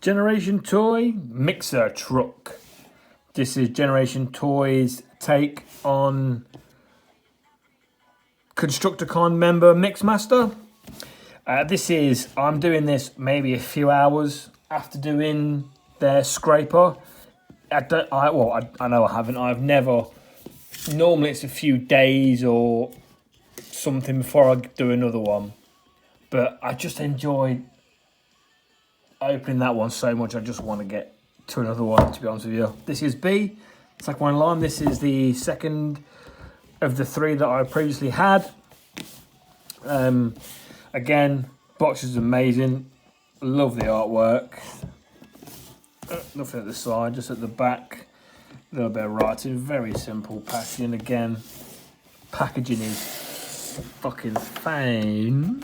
Generation Toy Mixer Truck. This is Generation Toy's take on Constructicon member Mixmaster. I'm doing this maybe a few hours after doing their scraper. I know I haven't. I've never. Normally it's a few days or something before I do another one. But I just enjoyed opening that one so much. I just want to get to another one, to be honest with you. This is B, second one in line. This is the second of the three that I previously had. Again, box is amazing. Love the artwork. Nothing at the side, just at the back. A little bit of writing. Very simple packaging. Again, packaging is fucking fantastic.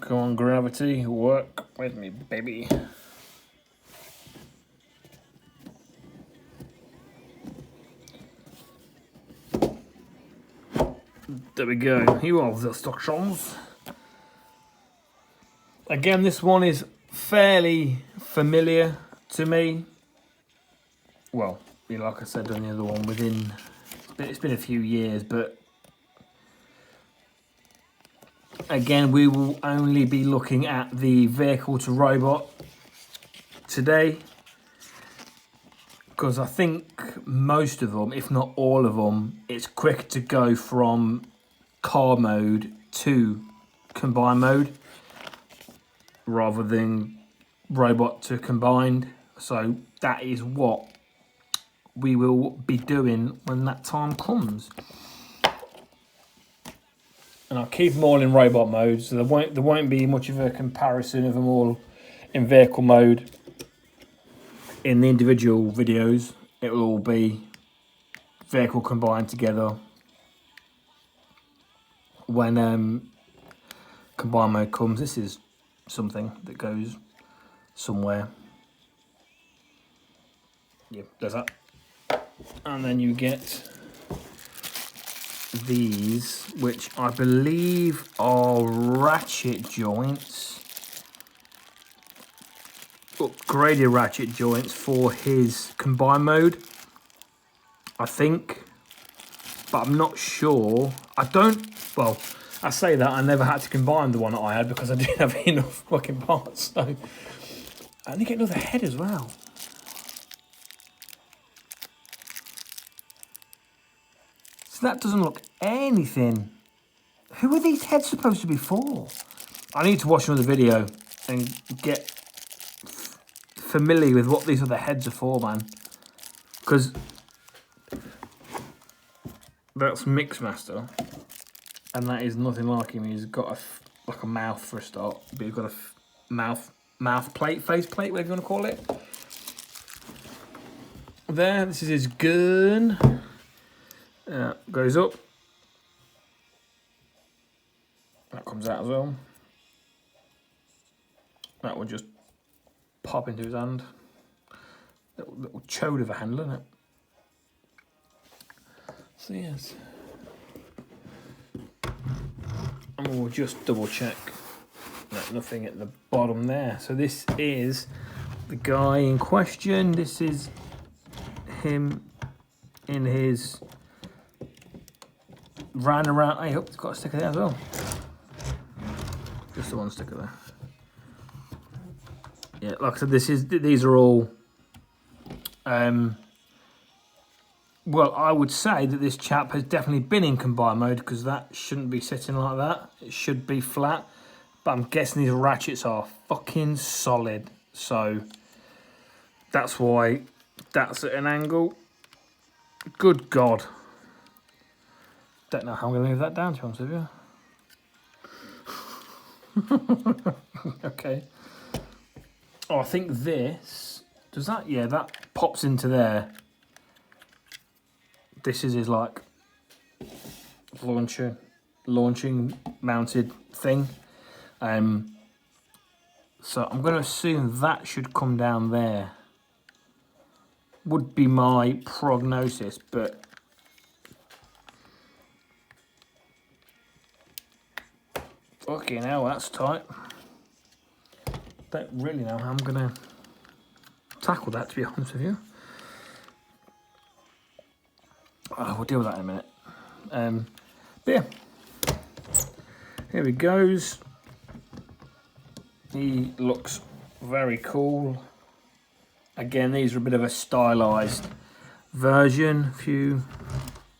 Come on, gravity, work with me, baby. There we go. Here are the instructions. Again, this one is fairly familiar to me. Well, like I said on the other one, it's been a few years, but again, we will only be looking at the vehicle to robot today, because I think most of them, if not all of them, it's quicker to go from car mode to combine mode rather than robot to combined. So that is what we will be doing when that time comes. And I'll keep them all in robot mode, so there won't be much of a comparison of them all in vehicle mode in the individual videos. It will all be vehicle combined together when combined mode comes. This is something that goes somewhere. Yep, there's that. And then you get these, which I believe are ratchet joints, upgraded ratchet joints for his combine mode, I think, but I'm not sure. I say that I never had to combine the one that I had because I didn't have enough fucking parts. So I need to get another head as well. That doesn't look anything. Who are these heads supposed to be for? I need to watch another video and get familiar with what these other heads are for, man. Because that's Mixmaster, and that is nothing like him. He's got like a mouth for a start, but he's got a mouth plate, face plate, whatever you want to call it. There, this is his gun. Goes up. That comes out as well. That will just pop into his hand. Little chode of a handle, isn't it? So yes. And we'll just double check. No, nothing at the bottom there. So this is the guy in question. This is him in his round around. Hey, it's got a sticker there as well. Just the one sticker there. Yeah, like I said, these are all. Well, I would say that this chap has definitely been in combine mode, because that shouldn't be sitting like that. It should be flat. But I'm guessing these ratchets are fucking solid, so that's why that's at an angle. Good God. Don't know how I'm going to leave that down, to be honest with you. Okay. Oh, I think this... Does that... Yeah, that pops into there. This is his, like, launching mounted thing. So I'm going to assume that should come down there. Would be my prognosis, but Fucking hell, that's tight. Don't really know how I'm gonna tackle that, to be honest with you. Oh, we'll deal with that in a minute. But yeah, here he goes. He looks very cool. Again, these are a bit of a stylised version. A few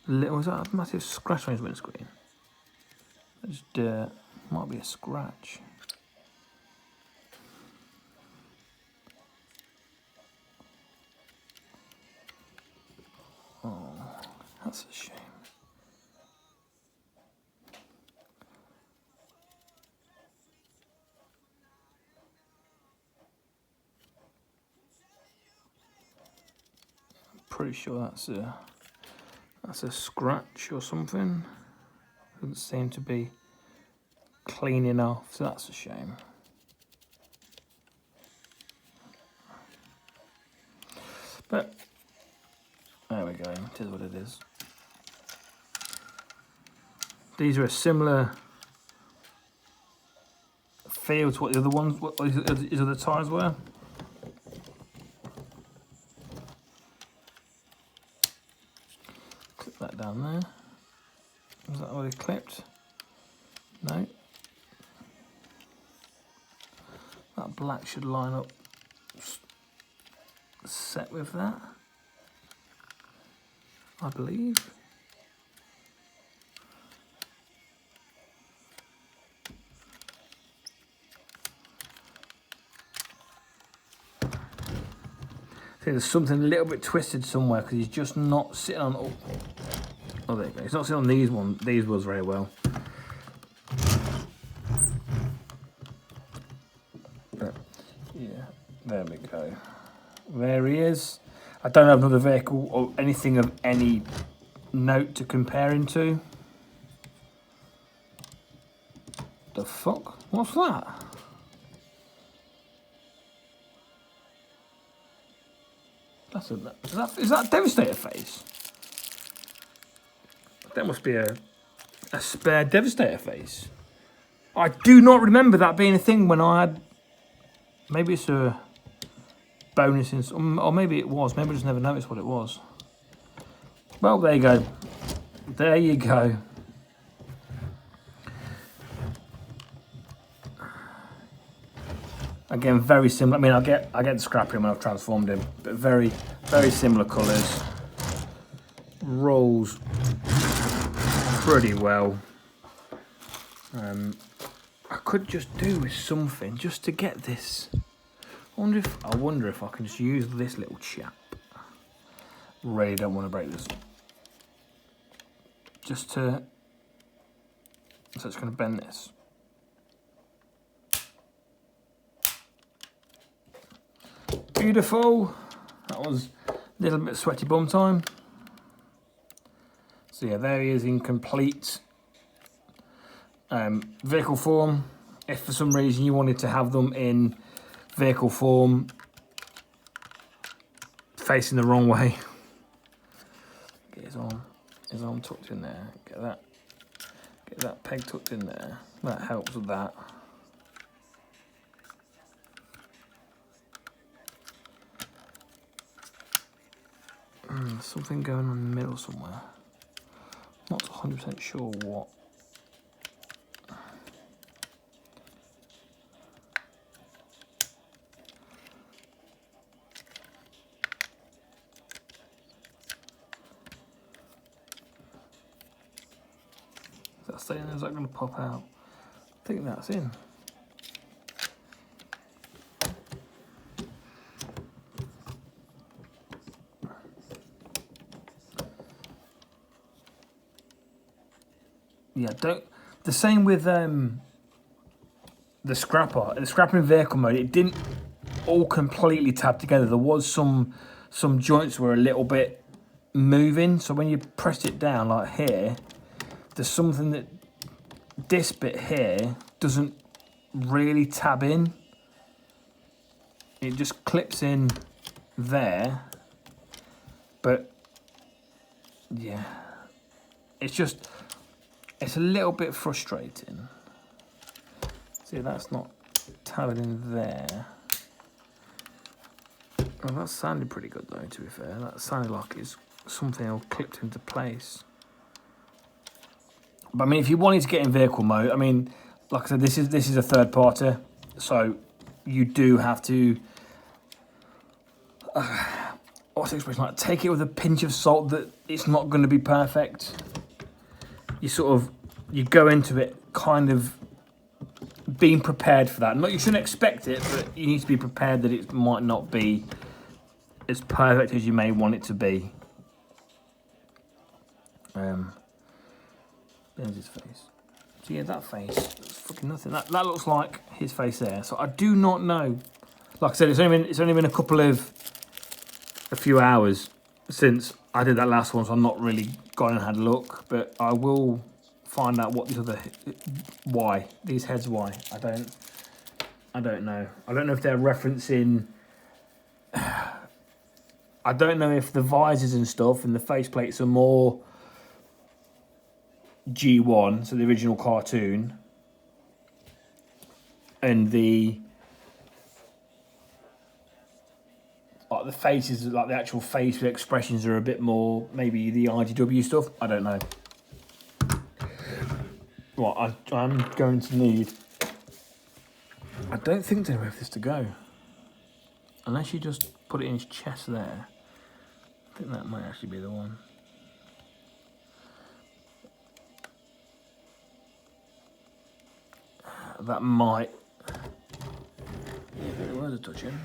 little, was that a massive scratch on his windscreen? Just dirt, might be a scratch. Oh, that's a shame. Pretty sure that's a scratch or something. Doesn't seem to be clean enough, so that's a shame. But there we go, it is what it is. These are a similar feel to what the other ones, what his other tyres were. Clip that down there. Was that already clipped? No. That black should line up set with that, I believe. See, there's something a little bit twisted somewhere because he's just not sitting on. Oh, there you go. He's not sitting on these wheels very well. But yeah, there we go. There he is. I don't have another vehicle or anything of any note to compare him to. The fuck? What's that? Is that Devastator face? That must be a spare Devastator face. I do not remember that being a thing when I had. Maybe it's a bonus, or maybe it was. Maybe I just never noticed what it was. Well, there you go. There you go. Again, very similar. I mean, I get the scrappy when I've transformed him, but very similar colours. Rolls pretty well. I could just do with something just to get this. I wonder if I can just use this little chap. Really don't want to break this. Just to. So it's going to bend this. Beautiful. That was a little bit sweaty bum time. So yeah, there he is in complete vehicle form. If for some reason you wanted to have them in vehicle form facing the wrong way, get his arm tucked in there. Get that peg tucked in there. That helps with that. Something going on in the middle somewhere. Not 100% sure what. Is that staying there? Is that going to pop out? I think that's in. Yeah, the same with the scrapper. The scrapper in vehicle mode, it didn't all completely tab together. There was some joints were a little bit moving. So when you pressed it down like here, there's something that this bit here doesn't really tab in. It just clips in there. But yeah, it's a little bit frustrating. See, that's not tabbed in there. Well, that sounded pretty good though, to be fair. That sounded like it's something all clipped into place. But I mean, if you wanted to get in vehicle mode, I mean, like I said, this is a third party, so you do have to, what's the expression, like, take it with a pinch of salt that it's not going to be perfect. You go into it kind of being prepared for that. You shouldn't expect it, but you need to be prepared that it might not be as perfect as you may want it to be. There's his face. So yeah, that face, that's fucking nothing. That looks like his face there. So I do not know. Like I said, it's only been a few hours since I did that last one, so I'm not really gone and had a look. But I will find out what these heads why. I don't know. I don't know if they're referencing. I don't know if the visors and stuff and the faceplates are more G1, so the original cartoon, and the faces, like the actual facial expressions, are a bit more maybe the IDW stuff. I don't know. Well, I'm going to need. I don't think they have this to go, unless you just put it in his chest there. I think that might actually be the one. That might. Yeah, the words are touching.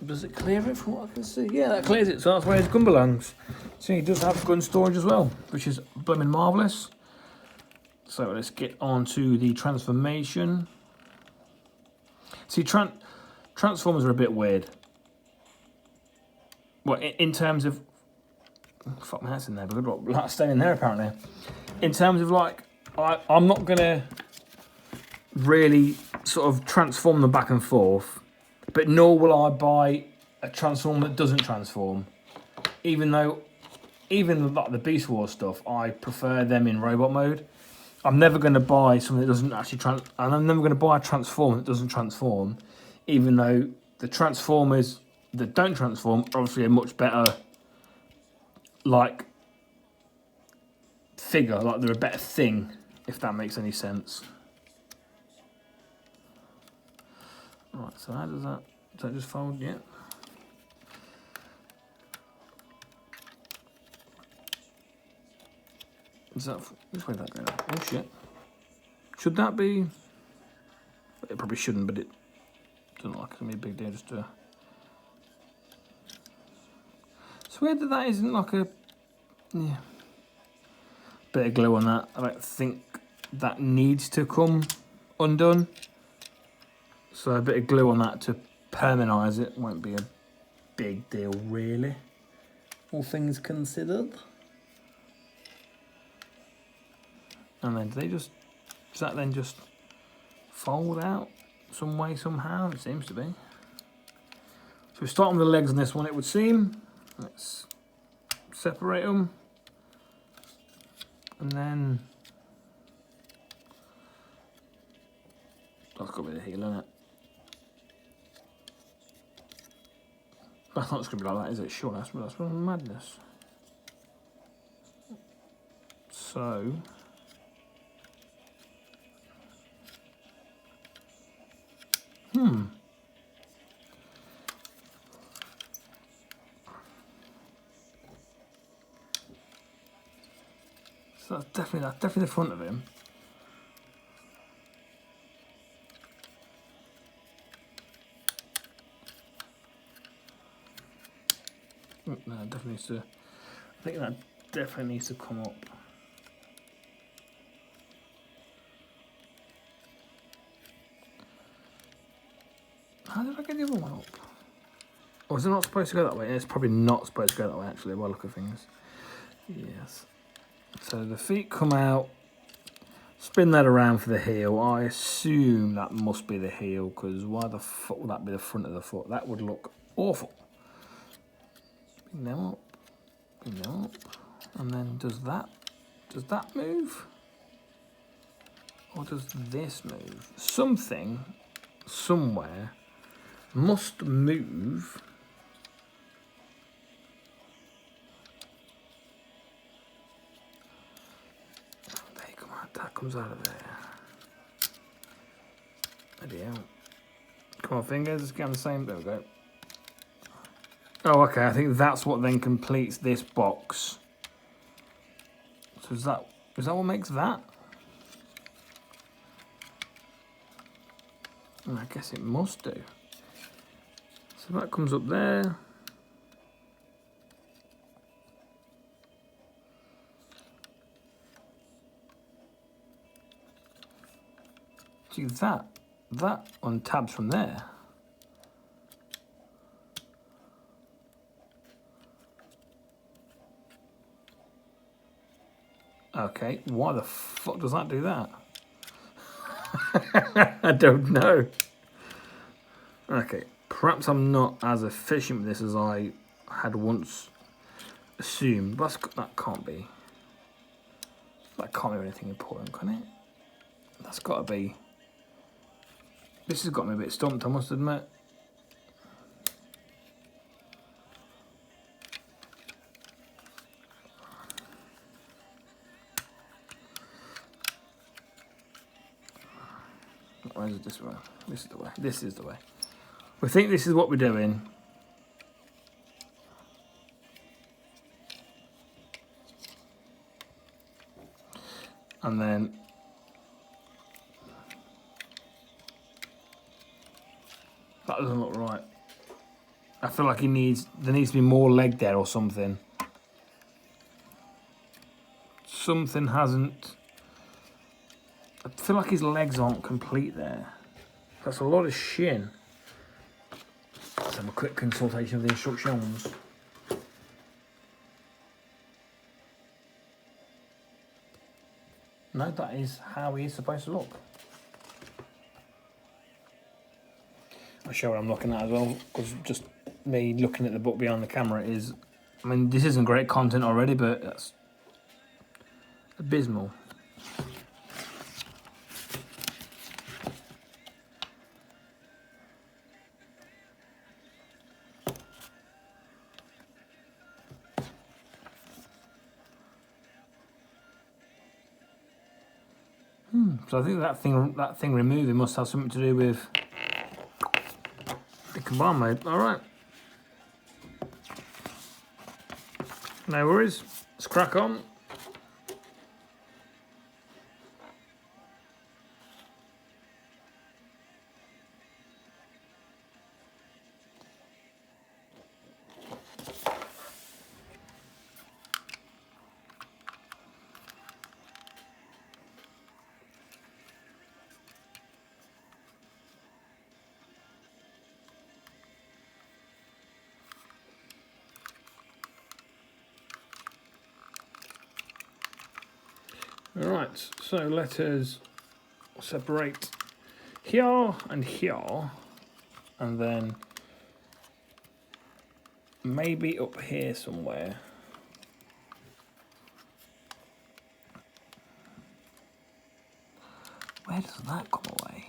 Does it clear it from what I can see? Yeah, that clears it, so that's where his gun belongs. So he does have gun storage as well, which is blooming marvellous. So let's get on to the transformation. See, Transformers are a bit weird. Well, in terms of... fuck, my hat's in there, but I've got that staying in there apparently. In terms of like, I'm not going to really sort of transform them back and forth, but nor will I buy a transform that doesn't transform. Even like the Beast Wars stuff, I prefer them in robot mode. I'm never going to buy something that doesn't actually and I'm never going to buy a transform that doesn't transform, even though the Transformers that don't transform are obviously a much better, like, figure, like they're a better thing, if that makes any sense. Right, so how does that just fold? Yeah. Is that, which way did that go? Oh shit. Should that be? It probably shouldn't, but it doesn't look like it's gonna be a big deal just to. It's weird that that isn't like a, yeah, bit of glue on that. I don't think that needs to come undone. So a bit of glue on that to permanise it won't be a big deal really, all things considered. And then does that then just fold out some way somehow? It seems to be. So we're starting with the legs on this one, it would seem. Let's separate them. And then that's got a bit of heel in it. That's not just going to be like that, is it? Sure, that's madness. So so that's definitely the front of him. No, it definitely needs to. I think that definitely needs to come up. How did I get the other one up? Or is it not supposed to go that way? It's probably not supposed to go that way actually, by the look of things. Yes. So the feet come out, spin that around for the heel. I assume that must be the heel, because why the fuck would that be the front of the foot? That would look awful. Bring them up, bring them up. And then does that move? Or does this move? Something, somewhere, must move. There you come out. That comes out of there. Bloody hell. Come on, fingers. Let's get on the same. There we go. Oh, okay. I think that's what then completes this box. So is that what makes that? I guess it must do. So that comes up there. See that untabs from there. Okay, why the fuck does that do that? I don't know. Okay, perhaps I'm not as efficient with this as I had once assumed, but that can't be. That can't be anything important, can it? That's got to be. This has got me a bit stumped, I must admit. Or is it this way? This is the way. This is the way. We think this is what we're doing. And then that doesn't look right. I feel like there needs to be more leg there or something. Something hasn't. I feel like his legs aren't complete there. That's a lot of shin. Let's have a quick consultation of the instructions. No, that is how he is supposed to look. I'll show what I'm looking at as well, because just me looking at the book behind the camera is, I mean, this isn't great content already, but that's abysmal. So I think that thing removing must have something to do with the combine mode. All right. No worries. Let's crack on. Alright, so let us separate here and here, and then maybe up here somewhere. Where does that come away?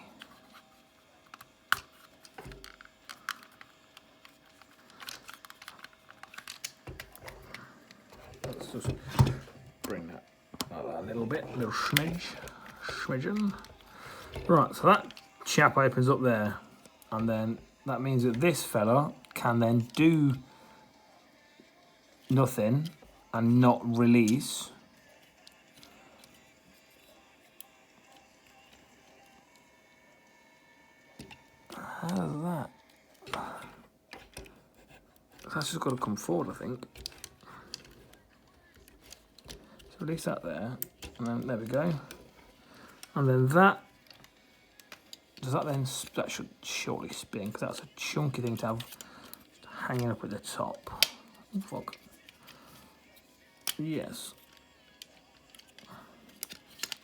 Let's just bring that a little bit, a little smidgen. Right, so that chap opens up there, and then that means that this fella can then do nothing and not release. How's that? That's just got to come forward, I think. So release that there, and then there we go. And then that, does that then, that should surely spin, because that's a chunky thing to have hanging up at the top. Oh, fuck. Yes.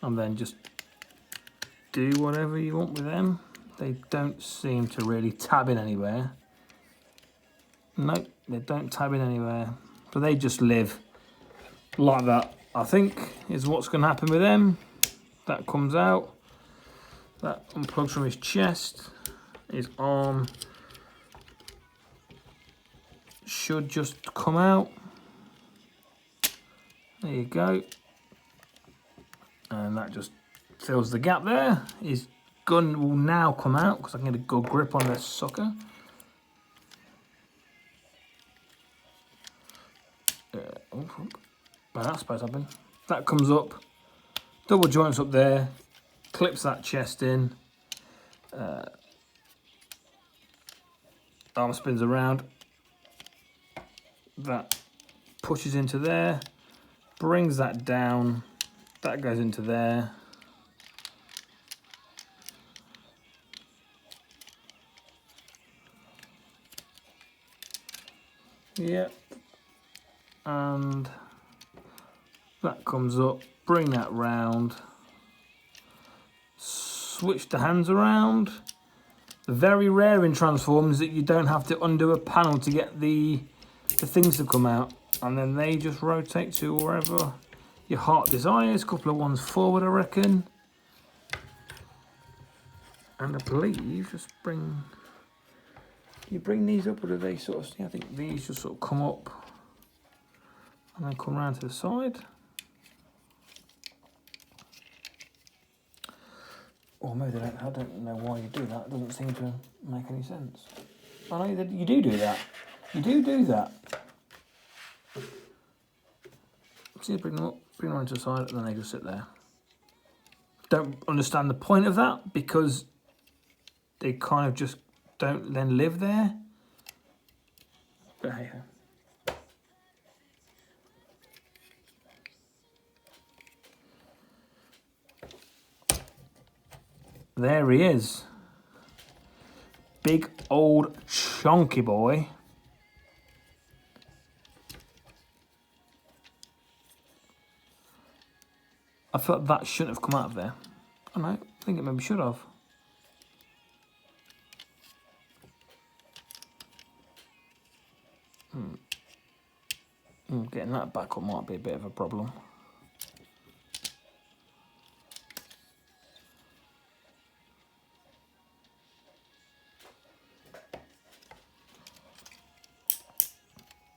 And then just do whatever you want with them. They don't seem to really tab in anywhere. Nope, they don't tab in anywhere. So they just live like that, I think, is what's going to happen with them. That comes out. That unplugs from his chest. His arm should just come out. There you go. And that just fills the gap there. His gun will now come out because I can get a good grip on this sucker. Well, that's supposed to happen. That comes up, double joints up there, clips that chest in, arm spins around, that pushes into there, brings that down, that goes into there. Yep. And that comes up, bring that round, switch the hands around. Very rare in Transformers that you don't have to undo a panel to get the things to come out, and then they just rotate to wherever your heart desires. A couple of ones forward, I reckon. And I believe just bring these up, or do they sort of? Yeah, I think these just sort of come up and then come around to the side. Or maybe I don't know why you do that. It doesn't seem to make any sense. I know that you do that. You do that. See, bring them up, bring them onto the side, and then they just sit there. Don't understand the point of that because they kind of just don't then live there. But hey. There he is. Big old chunky boy. I thought that shouldn't have come out of there. I don't know, I think it maybe should have. Getting that back up might be a bit of a problem.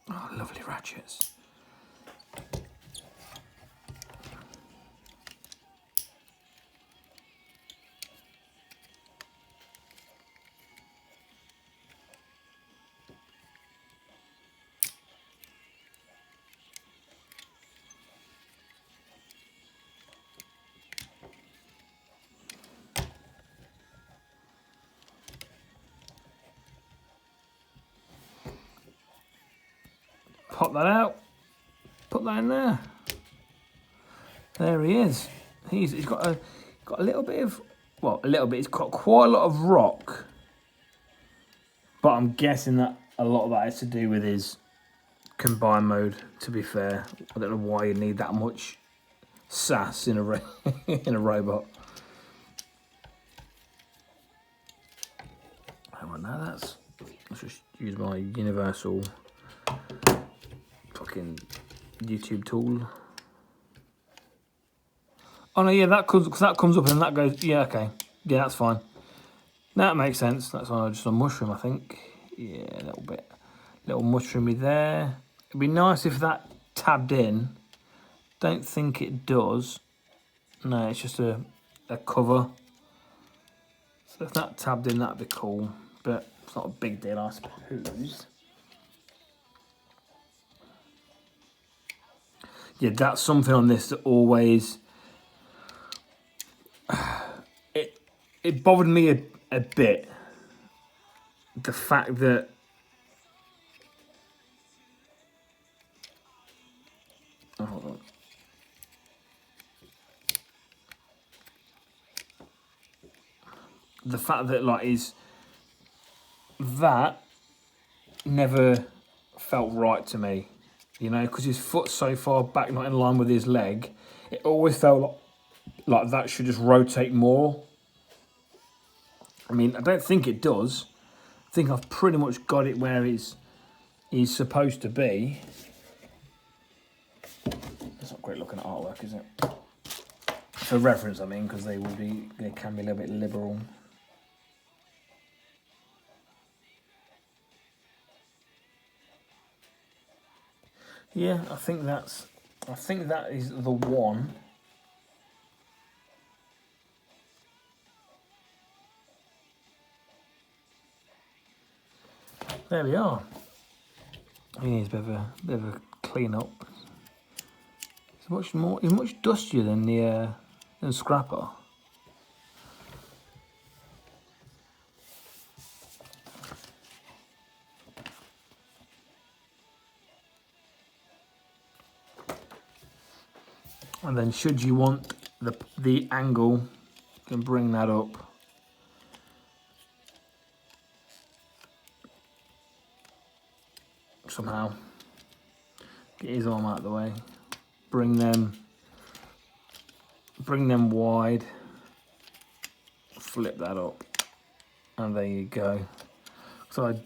Oh, lovely ratchets. Pop that out, put that in there. There he is. He's got a little bit of, well, a little bit. He's got quite a lot of rock, but I'm guessing that a lot of that is to do with his combine mode. To be fair, I don't know why you need that much sass in a in a robot. Hang on, now let's just use my universal fucking YouTube tool. Oh no, yeah, that comes up and that goes. Yeah, okay, yeah, that's fine. That makes sense. That's just a mushroom, I think. Yeah, a little bit, little mushroomy there. It'd be nice if that tabbed in. Don't think it does. No, it's just a cover. So if that tabbed in, that'd be cool. But it's not a big deal, I suppose. Yeah, that's something on this that always... It bothered me a bit. The fact that... Oh, hold on. The fact that, like, that never felt right to me. You know, because his foot's so far back, not in line with his leg, it always felt like that should just rotate more. I mean, I don't think it does. I think I've pretty much got it where he's supposed to be. That's not great looking artwork, is it? for reference, I mean, because they can be a little bit liberal. Yeah, I think that is the one. There we are. He needs a bit of a clean up. It's much dustier than the Scrapper. And then, should you want the angle, you can bring that up. Somehow, get his arm out of the way. Bring them wide. Flip that up, and there you go. So,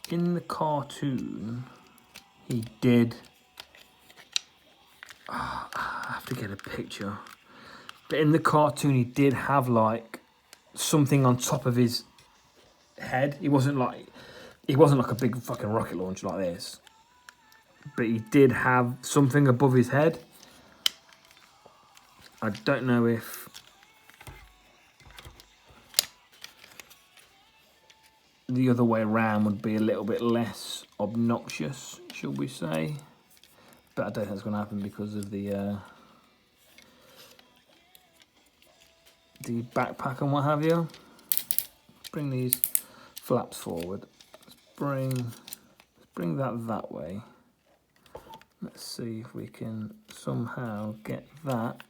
in the cartoon, he did. I have to get a picture. But in the cartoon, he did have like something on top of his head. He wasn't like a big fucking rocket launcher like this. But he did have something above his head. I don't know if the other way around would be a little bit less obnoxious, shall we say. But I don't think that's going to happen because of the backpack and what have you. Bring these flaps forward. Let's bring that way. Let's see if we can somehow get that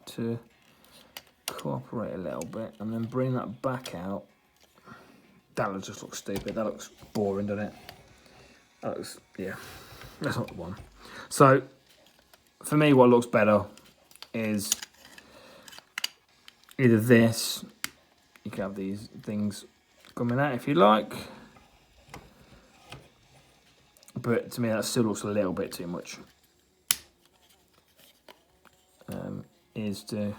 to cooperate a little bit, and then bring that back out. That just looks stupid. That looks boring, doesn't it? That looks, yeah, that's not the one. So, for me, what looks better is either this. You can have these things coming out if you like. But to me, that still looks a little bit too much. Is to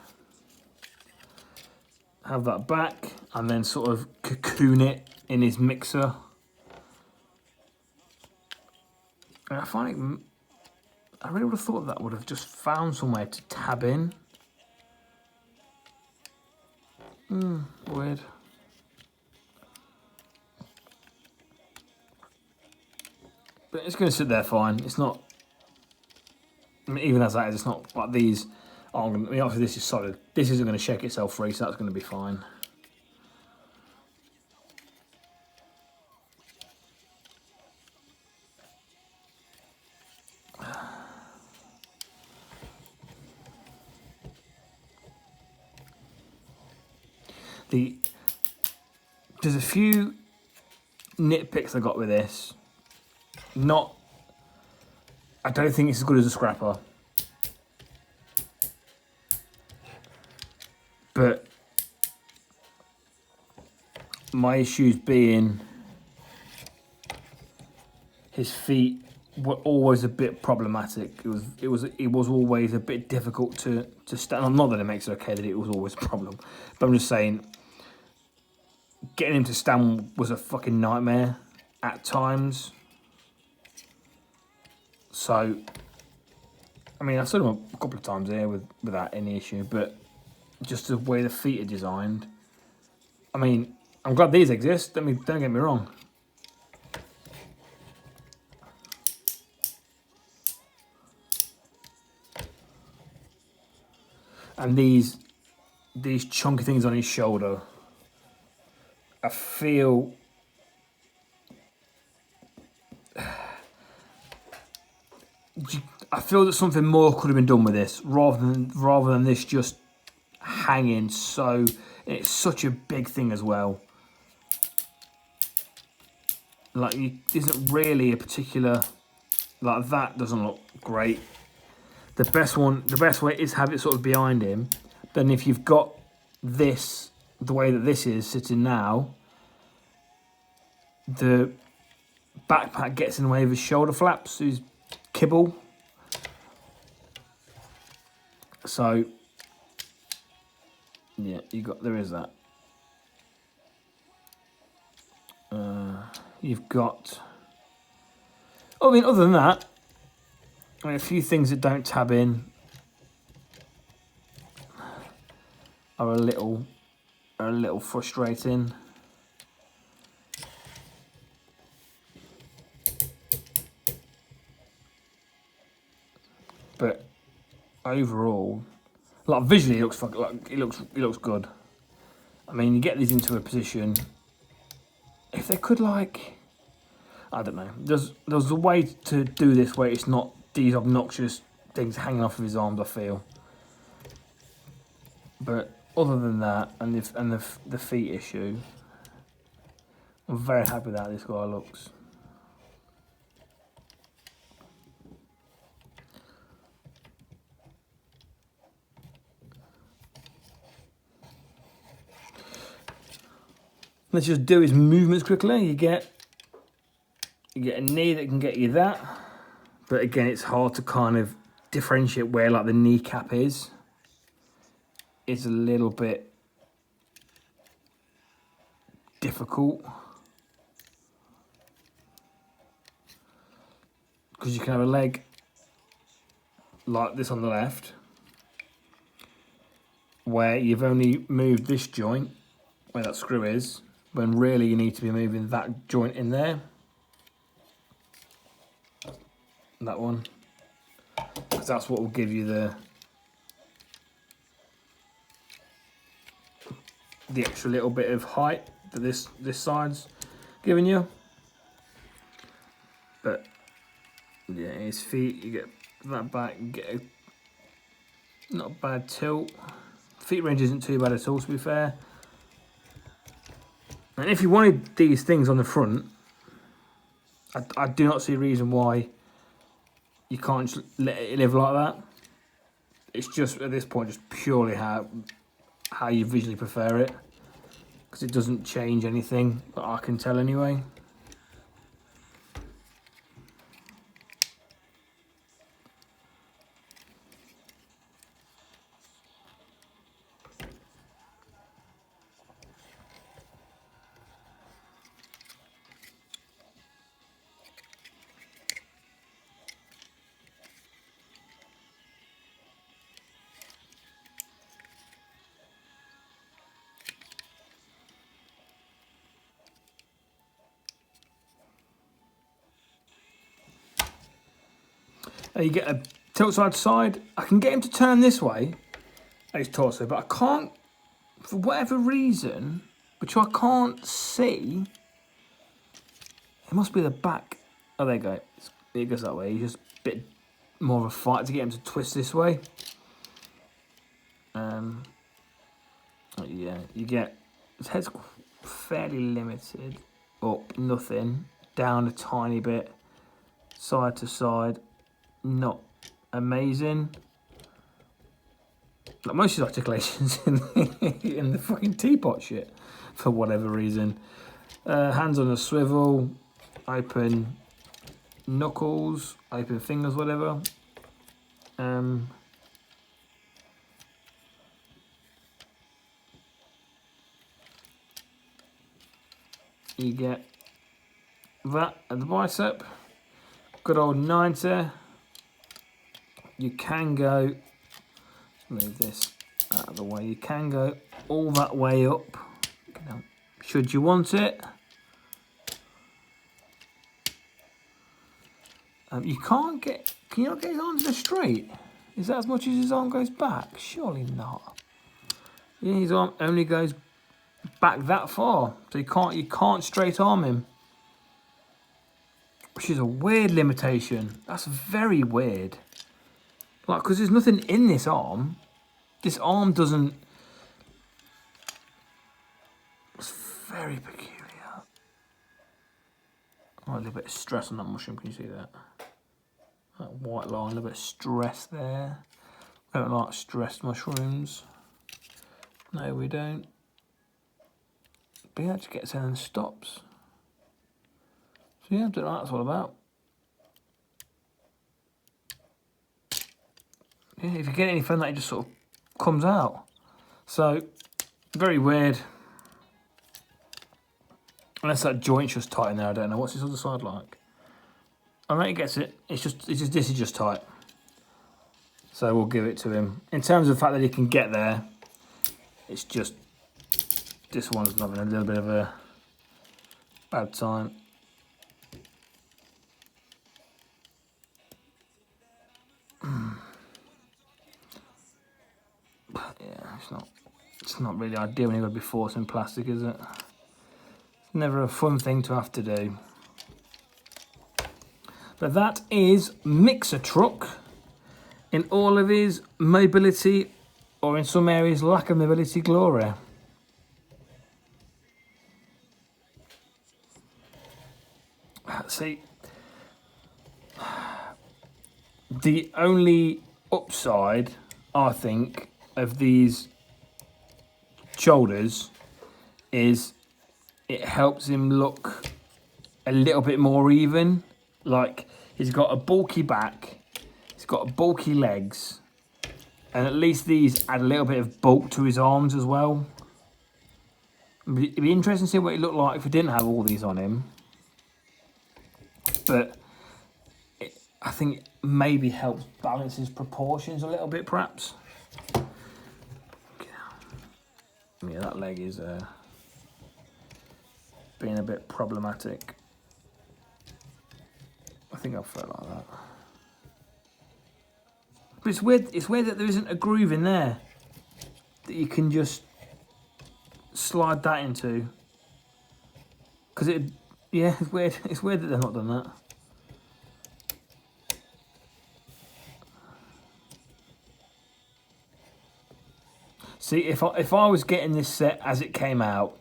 have that back and then sort of cocoon it in his mixer. And I find it, I really would have thought that would have just found somewhere to tab in. Weird. But it's going to sit there fine. It's not, I mean, even as that is, it's not like these. I mean, obviously this is solid. This isn't going to shake itself free, so that's going to be fine. There's a few nitpicks I got with this. I don't think it's as good as a Scrapper. But my issues being his feet were always a bit problematic. It was always a bit difficult to stand. Not that it makes it okay that it was always a problem, but I'm just saying getting him to stand was a fucking nightmare at times. So, I mean, I saw him a couple of times here without any issue, but just the way the feet are designed. I mean, I'm glad these exist. I mean, don't get me wrong. And these chunky things on his shoulder, I feel that something more could have been done with this, rather than this just hanging. So it's such a big thing as well. Like, isn't really a particular, like, that doesn't look great. The best way is have it sort of behind him. Then if you've got this, the way that this is sitting now, the backpack gets in the way of his shoulder flaps, his kibble. So there is that. You've got. I mean, other than that, I mean, a few things that don't tab in are a little frustrating. But overall, like visually, it looks good. I mean, you get these into a position. If they could, like, I don't know. There's a way to do this where it's not these obnoxious things hanging off of his arms, I feel. But other than that, and the feet issue, I'm very happy with how this guy looks. Let's just do his movements quickly. You get a knee that can get you that, but again, it's hard to kind of differentiate where like the kneecap is. It's a little bit difficult because you can have a leg like this on the left, where you've only moved this joint where that screw is, when really you need to be moving that joint in there. That one, because that's what will give you the extra little bit of height that this side's giving you. But yeah, his feet, you get that back, you get a not a bad tilt. Feet range isn't too bad at all, to be fair. And if you wanted these things on the front, I do not see a reason why you can't just let it live like that. It's just, at this point, just purely how you visually prefer it. Because it doesn't change anything, that I can tell anyway. You get a tilt side to side. I can get him to turn this way, his torso, but I can't, for whatever reason, which I can't see. It must be the back. Oh, there you go. It goes that way. He's just a bit more of a fight to get him to twist this way. Yeah, you get his head's fairly limited. Up, nothing. Down a tiny bit. Side to side. Not amazing. Like most of his articulations in the fucking teapot shit, for whatever reason. Hands on a swivel, open knuckles, open fingers, whatever. You get that at the bicep. Good old 90. You can go, let's move this out of the way, you can go all that way up, should you want it. You can't get, can you not get his arms straight? Is that as much as his arm goes back? Surely not. Yeah, his arm only goes back that far, so you can't straight arm him. Which is a weird limitation. That's very weird. Like, because there's nothing in this arm. This arm doesn't... It's very peculiar. Oh, a little bit of stress on that mushroom. Can you see that? That white line, a little bit of stress there. I don't like stressed mushrooms. No, we don't. But yeah, it just gets in and stops. So yeah, I don't know what that's all about. Yeah, if you get anything that it just sort of comes out. So Very weird. Unless that joint's just tight in there, I don't know. What's this other side like? I think he gets it. It's just this is just tight. So we'll give it to him. In terms of the fact that he can get there, it's just this one's having a little bit of a bad time. Yeah, it's not really ideal when you've got to be forcing plastic, is it? It's never a fun thing to have to do. But that is Mixer Truck in all of his mobility, or in some areas lack of mobility, glory. See, the only upside, I think, of these shoulders is it helps him look a little bit more even. Like, he's got a bulky back, he's got bulky legs, and at least these add a little bit of bulk to his arms as well. It'd be interesting to see what it looked like if we didn't have all these on him. But I think it maybe helps balance his proportions a little bit, perhaps. Yeah, that leg is being a bit problematic. I think I'll feel like that. But it's weird that there isn't a groove in there that you can just slide that into. Because yeah, it's weird. It's weird that they've not done that. See, if I was getting this set as it came out,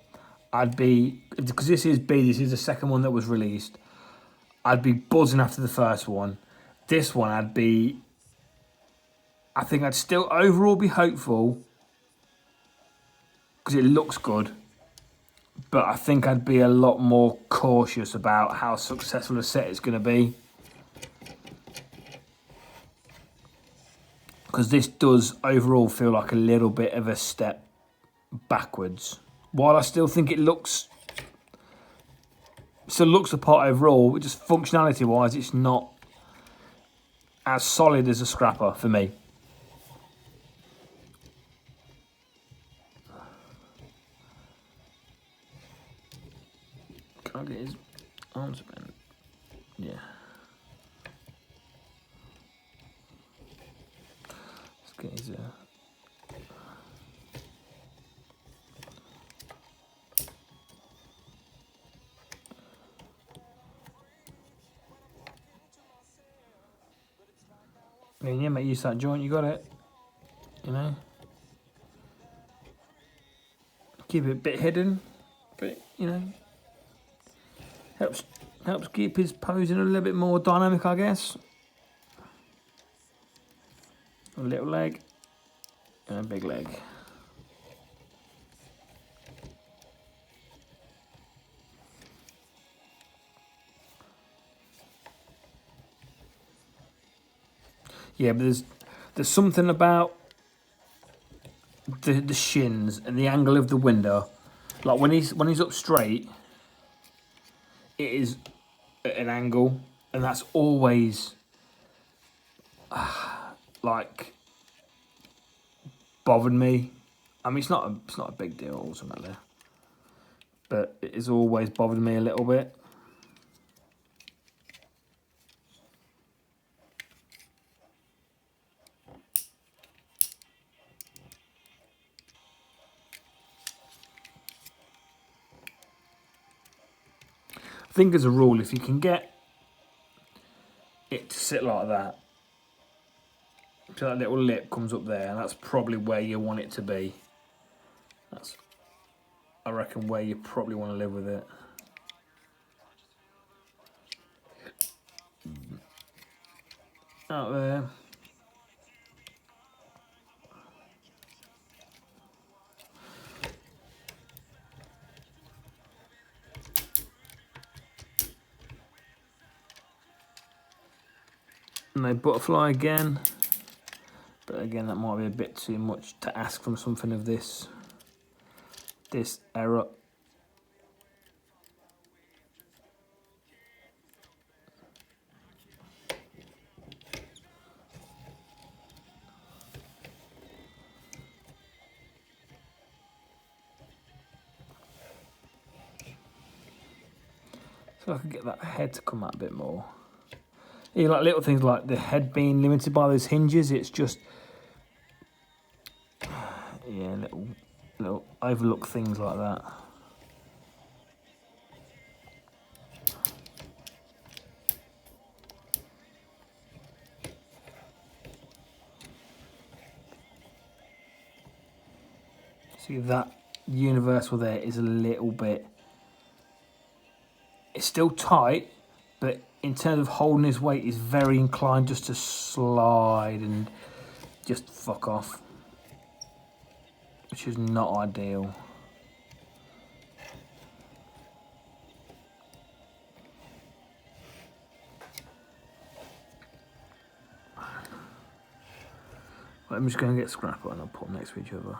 I'd be, because this is the second one that was released, I'd be buzzing after the first one. This one, I think I'd still overall be hopeful because it looks good, but I think I'd be a lot more cautious about how successful a set it's going to be. Because this does overall feel like a little bit of a step backwards. While I still think it still looks the part overall, just functionality wise, it's not as solid as a scrapper for me. Can I get his arms bent? Yeah. Let's get his yeah, mate, use that joint, you got it. You know? Keep it a bit hidden, but, you know, helps keep his posing a little bit more dynamic, I guess. A little leg and a big leg. Yeah, but there's something about the shins and the angle of the window. Like when he's up straight, it is at an angle, and that's always like bothered me. I mean, it's not a big deal ultimately, but it has always bothered me a little bit. I think as a rule, if you can get it to sit like that, so that little lip comes up there, and that's probably where you want it to be. That's, I reckon, where you probably want to live with it. Out there. No butterfly again, but again that might be a bit too much to ask from something of this this error. So I can get that head to come out a bit more. You like little things like the head being limited by those hinges. It's just, yeah, little overlook things like that. See, that universal there is a little bit, it's still tight, but in terms of holding his weight, is very inclined just to slide and just fuck off, which is not ideal. Right, I'm just going to get Scrapper and I'll put them next to each other.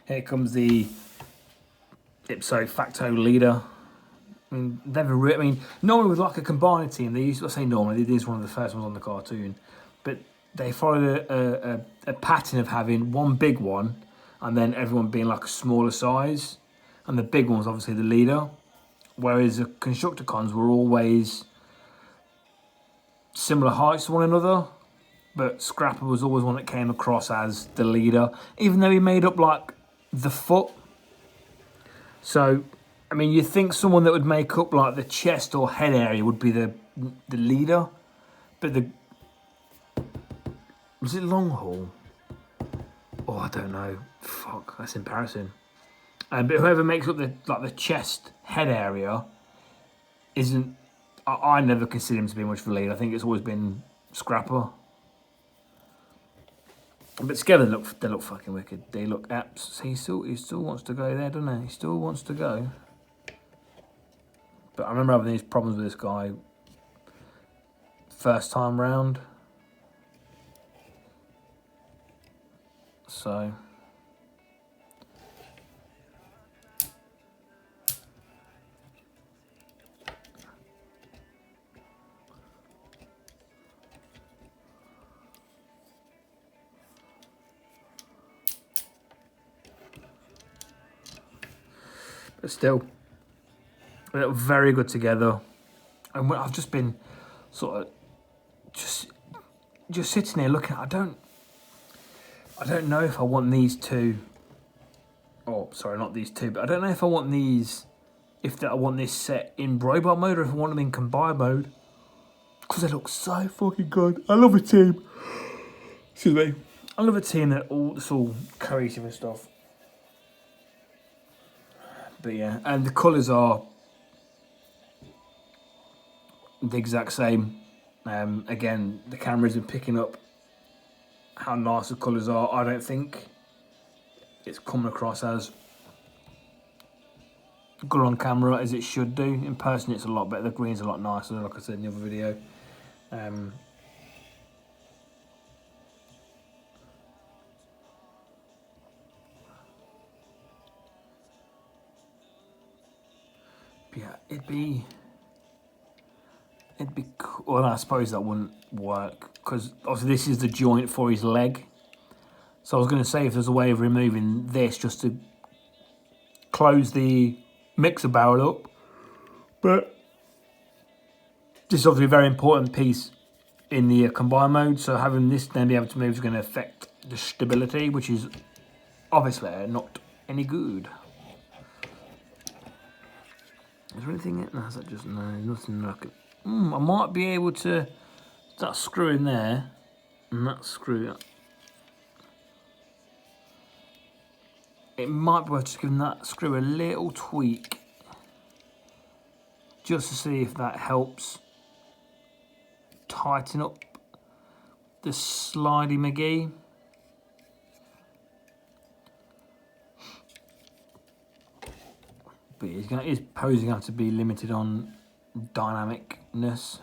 Here comes the ipso facto leader. I mean, normally with like a combined team, they used to say normally, this is one of the first ones on the cartoon, but they followed a pattern of having one big one and then everyone being like a smaller size, and the big one was obviously the leader, whereas the Constructicons were always similar heights to one another, but Scrapper was always one that came across as the leader, even though he made up like the foot. So, I mean, you'd think someone that would make up like the chest or head area would be the leader, but was it long haul? Oh, I don't know. Fuck, that's embarrassing. But whoever makes up the chest head area isn't. I never consider him to be much of a leader. I think it's always been Scrapper. But together they look fucking wicked. They look apps. He still wants to go there, doesn't he? He still wants to go. But I remember having these problems with this guy first time round. So but still, they look very good together. And I've just been sort of just sitting here looking. I don't know if I want these two. Oh, sorry, not these two. But I don't know if I want these. I want this set in robot mode or if I want them in combined mode. Because they look so fucking good. I love a team. Excuse me. I love a team that's all cohesive and stuff. But yeah, and the colours are the exact same. Again, the camera's been picking up how nice the colours are. I don't think it's coming across as good on camera as it should do. In person, it's a lot better. The green's a lot nicer, like I said in the other video. Yeah, it'd be cool. Well, I suppose that wouldn't work because obviously this is the joint for his leg. So I was going to say if there's a way of removing this just to close the mixer barrel up, but this is obviously a very important piece in the combine mode. So having this then be able to move is going to affect the stability, which is obviously not any good. Is there anything in it? No, is that just no? Nothing like it. I might be able to that screw in there and that screw. It might be worth just giving that screw a little tweak just to see if that helps tighten up the slidey McGee. But his posing have to be limited on dynamicness.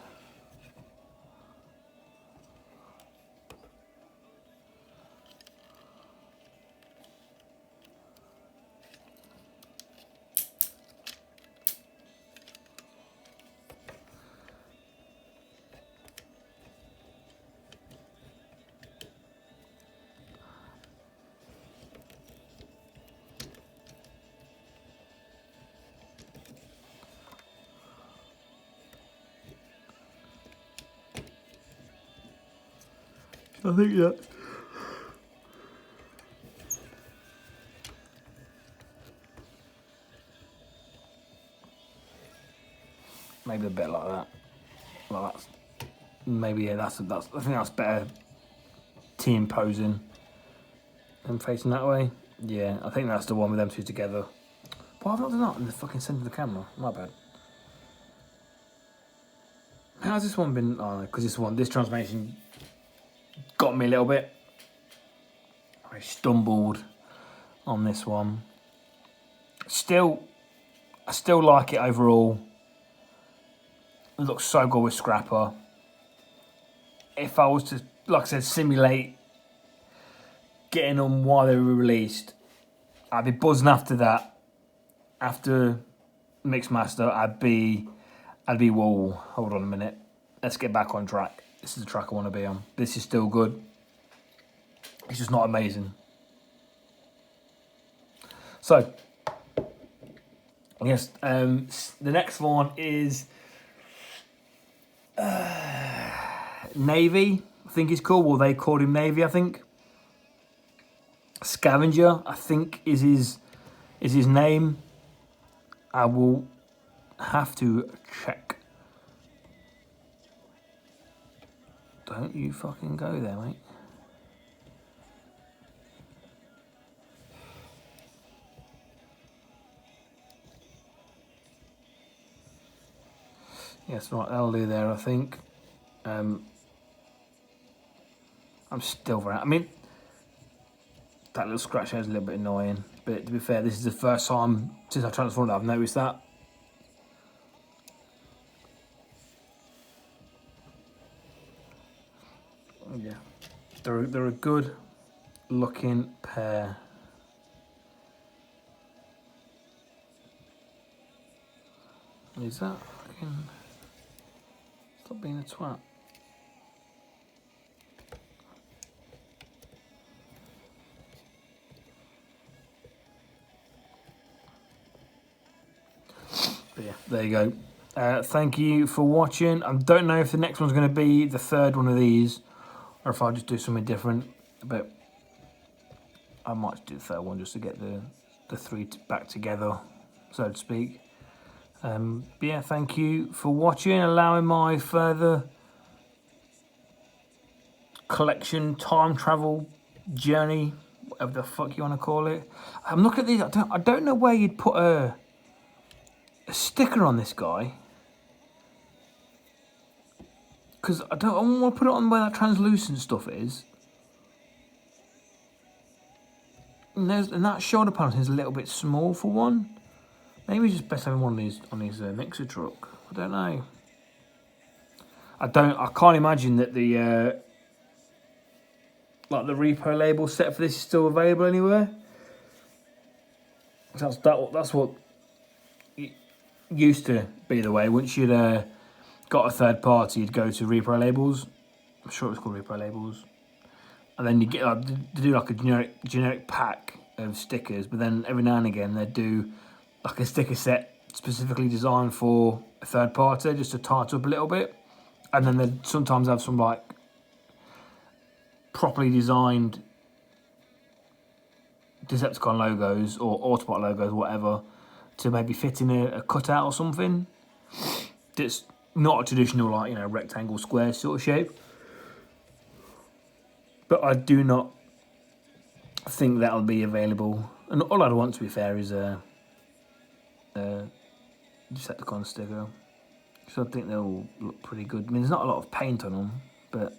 I think that. Maybe a bit like that. Well, that's maybe yeah. That's. I think that's better. Team posing and facing that way. Yeah, I think that's the one with them two together. Why have I not done that in the fucking centre of the camera? My bad. How's this one been? Oh, because this transformation got me a little bit. I stumbled on this one. I still like it overall. It looks so good with Scrapper. If I was to, like I said, simulate getting them while they were released, I'd be buzzing after that. After Mixmaster, I'd be, whoa, hold on a minute. Let's get back on track. This is the track I want to be on. This is still good. It's just not amazing. So, yes, the next one is Navy, I think it's called. Well, they called him Navy, I think. Scavenger, I think, is his name. I will have to check. Don't you fucking go there, mate. Yes, right, that'll do there, I think. I'm still very... I mean, that little scratch there is a little bit annoying. But to be fair, this is the first time since I transformed that I've noticed that. Yeah. They're a good looking pair. Is that fucking... Stop being a twat. But yeah, there you go. Thank you for watching. I don't know if the next one's going to be the third one of these, or if I'll just do something different. But I might do the third one just to get the three back together, so to speak. But yeah, thank you for watching, allowing my further collection, time travel journey, whatever the fuck you want to call it. I'm looking at these. I don't know where you'd put a sticker on this guy, because I don't want to put it on where that translucent stuff is. And that shoulder panel is a little bit small for one. Maybe it's just best having one of these on his mixer truck. I don't know. I can't imagine that the like the repo label set for this is still available anywhere. That's what used to be the way. Once you'd got a third party, you'd go to repro labels. I'm sure it was called repro labels, and then you get they do like a generic pack of stickers. But then every now and again they'd do like a sticker set specifically designed for a third party, just to tart up a little bit. And then they'd sometimes have some like properly designed Decepticon logos or Autobot logos, whatever, to maybe fit in a cutout or something. That's not a traditional, like, you know, rectangle, square sort of shape. But I do not think that'll be available. And all I'd want, to be fair, is a Decepticon sticker. So I think they'll look pretty good. I mean, there's not a lot of paint on them, but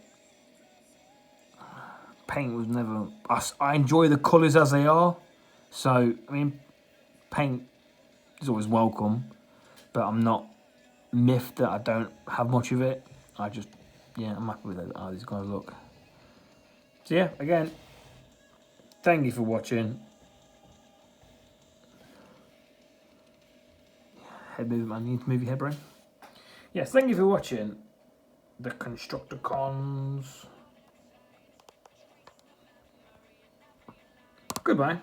paint was never... I enjoy the colours as they are. So, I mean, paint is always welcome, but I'm not miffed that I don't have much of it. I just, yeah, I'm happy with how these guys look. So yeah, again, thank you for watching. Head movement, man. You need to move your head, Brian. Yes, thank you for watching the Constructicons. Goodbye.